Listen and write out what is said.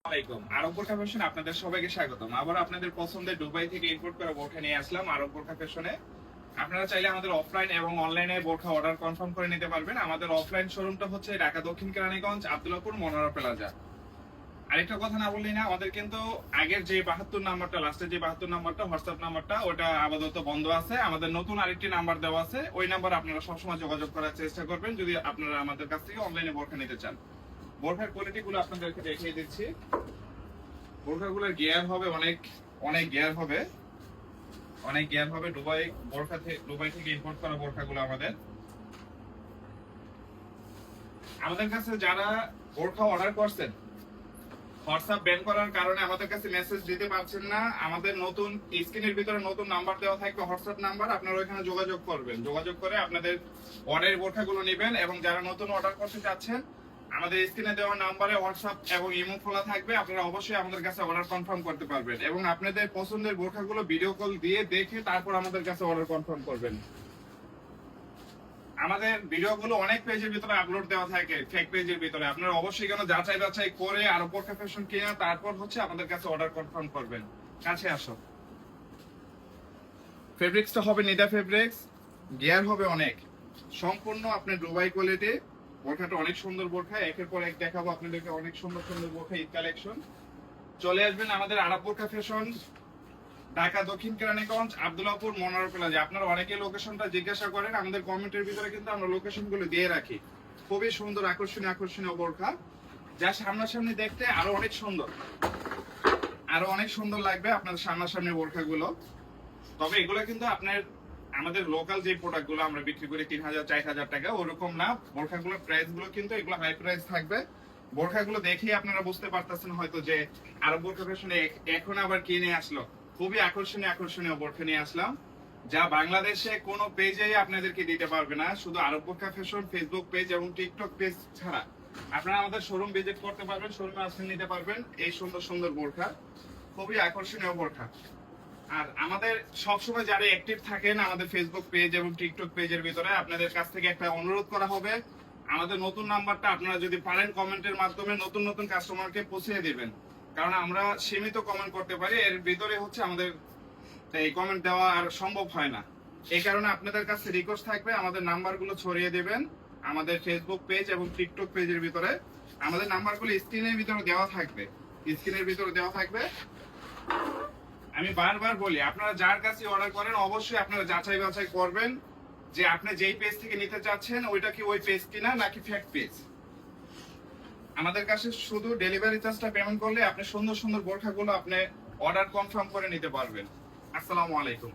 আসসালামাইকুম। আরব বোরখা ফ্যাশনে আপনাদের সবাইকে স্বাগতম। আবার আপনাদের পছন্দের দুবাই থেকে ইম্পোর্ট করা বোরখা নিয়ে আসলাম আরব বোরখা ফ্যাশনে। আপনারা চাইলে আমাদের অফলাইন এবং অনলাইনে বোরখা অর্ডার কনফার্ম করে নিতে পারবেন। আমাদের অফলাইন শোরুমটা হচ্ছে ঢাকা দক্ষিণ কেরানীগঞ্জ আব্দুল্লাহপুর মনোহরা প্লাজা। আরেকটা কথা না বললেই না, আমাদের কিন্তু আগের যে 72 নাম্বারটা, লাস্টের যে 72 নাম্বারটা হোয়াটসঅ্যাপ নাম্বারটা, ওটা আপাতত বন্ধ আছে। আমাদের নতুন আরেকটি নাম্বার দেওয়া আছে, ওই নাম্বার আপনারা সবসময় যোগাযোগ করার চেষ্টা করবেন যদি আপনারা আমাদের কাছ থেকে অনলাইনে বোরখা নিতে চান। বোরখার কোয়ালিটি গুলো আপনাদেরকে দেখিয়ে দিচ্ছি। বোরখাগুলোর গিয়ার হবে অনেক অনেক গিয়ার হবে, অনেক গিয়ার হবে। দুবাই থেকে ইম্পোর্ট করা বোরখাগুলো আমাদের আমাদের কাছে যারা বোরখা অর্ডার করছেন, হোয়াটসঅ্যাপ ব্যান করার কারণে আমাদের কাছে মেসেজ দিতে পারছেন না, আমাদের নতুন স্ক্রিনের ভিতরে নতুন নাম্বার দেওয়া থাকবে, হোয়াটসঅ্যাপ নাম্বার। আপনারা ওইখানে যোগাযোগ করবেন, যোগাযোগ করে আপনাদের অর্ডারের বোরখাগুলো নেবেন। এবং যারা নতুন অর্ডার করতে চাচ্ছেন, আমাদের স্ক্রিনে দেওয়া নাম্বারে হোয়াটসঅ্যাপ এবং ইমো খোলা থাকবে, আপনারা অবশ্যই আমাদের কাছে অর্ডার কনফার্ম করতে পারবেন। এবং আপনাদের পছন্দের বোরখাগুলো ভিডিও কল দিয়ে দেখে তারপর আমাদের কাছে অর্ডার কনফার্ম করবেন। আমাদের ভিডিওগুলো অনেক পেজের ভিতরে আপলোড দেওয়া থাকে, ফেক পেজের ভিতরে। আপনারা অবশ্যই কেন যাচাই বাছাই করে আরো বোরখা ফ্যাশন কিনা তারপর হচ্ছে আমাদের কাছে অর্ডার কনফার্ম করবেন। কাছে আসো। ফেব্রিক্সটা হবে নিডা ফেব্রিক্স, গিয়ার হবে অনেক, সম্পূর্ণ আপনার দুবাই কোয়ালিটি। বোরখাটা অনেক সুন্দর বোরখা, একের পর এক দেখাবো আপনাদেরকে অনেক সুন্দর সুন্দর বোরখা ঈদ কালেকশন। চলে আসবেন আমাদের আরব বোরখা ফ্যাশন, ঢাকা দক্ষিণ কেরানীগঞ্জ আব্দুল্লাহপুর মনোহরা প্লাজা। আপনারা অনেকে লোকেশনটা জিজ্ঞাসা করেন, আমাদের কমেন্টের ভিতরে কিন্তু আমরা লোকেশন গুলো দিয়ে রাখি। খুবই সুন্দর আকর্ষণীয় আকর্ষণীয় বোরখা, যা সামনাসামনি দেখতে আরো অনেক সুন্দর, আরো অনেক সুন্দর লাগবে আপনাদের সামনাসামনি বোরখা গুলো। তবে এগুলো কিন্তু আপনার আমাদের লোকাল যে প্রোডাক্ট গুলো আমরা বিক্রি করি 3000 4000 টাকা, ওরকম না। বোরখাগুলোর প্রাইস গুলো কিন্তু এগুলো হাই প্রাইস থাকবে। বোরখাগুলো দেখেই আপনারা বুঝতে পারতেছেন হয়তো যে আরব বোরখা ফ্যাশনে এখন আবার কি নিয়ে আসলো। খুবই আকর্ষণীয় আকর্ষণীয় বোরখা নিয়ে আসলাম, যা বাংলাদেশে কোনো পেজেই আপনাদেরকে দিতে পারবে না। শুধু আরব বোরখা ফ্যাশন ফেসবুক পেজ এবং টিকটক পেজ ছাড়া আপনারা আমাদের শোরুম ভিজিট করতে পারবেন, শোরুমে আসলে নিতে পারবেন এই সুন্দর সুন্দর বোরখা, খুবই আকর্ষণীয় বোরখা। আর আমাদের সবসময় যারা অ্যাক্টিভ থাকেন আমাদের ফেসবুক পেজ এবং টিকটক পেজের ভিতরে, আপনাদের কাছ থেকে একটা অনুরোধ করা হবে, আমাদের নতুন নাম্বারটা আপনারা যদি পারেন কমেন্টের মাধ্যমে নতুন নতুন কাস্টমারকে পৌঁছে দিবেন। কারণ আমরা সীমিত কমেন্ট করতে পারি, এর ভিতরে হচ্ছে আমাদের এই কমেন্ট দেওয়া আর সম্ভব হয় না। এই কারণে আপনাদের কাছে রিকোয়েস্ট থাকবে আমাদের নাম্বারগুলো ছড়িয়ে দেবেন আমাদের ফেসবুক পেজ এবং টিকটক পেজের ভিতরে। আমাদের নাম্বারগুলো স্ক্রিনের ভিতরে দেওয়া থাকবে, স্ক্রিনের ভিতরে দেওয়া থাকবে। আমি বারবার বলি, আপনারা যার কাছে অর্ডার করেন অবশ্যই আপনারা যাচাই বাছাই করবেন যে আপনি যেই পেজ থেকে নিতে চাচ্ছেন ওইটা কি ওই পেজ কিনা নাকি ফেক পেজ। আমাদের কাছে শুধু ডেলিভারি চার্জটা পেমেন্ট করলে আপনি সুন্দর সুন্দর বোরখাগুলো আপনি অর্ডার কনফার্ম করে নিতে পারবেন। আসসালামু আলাইকুম।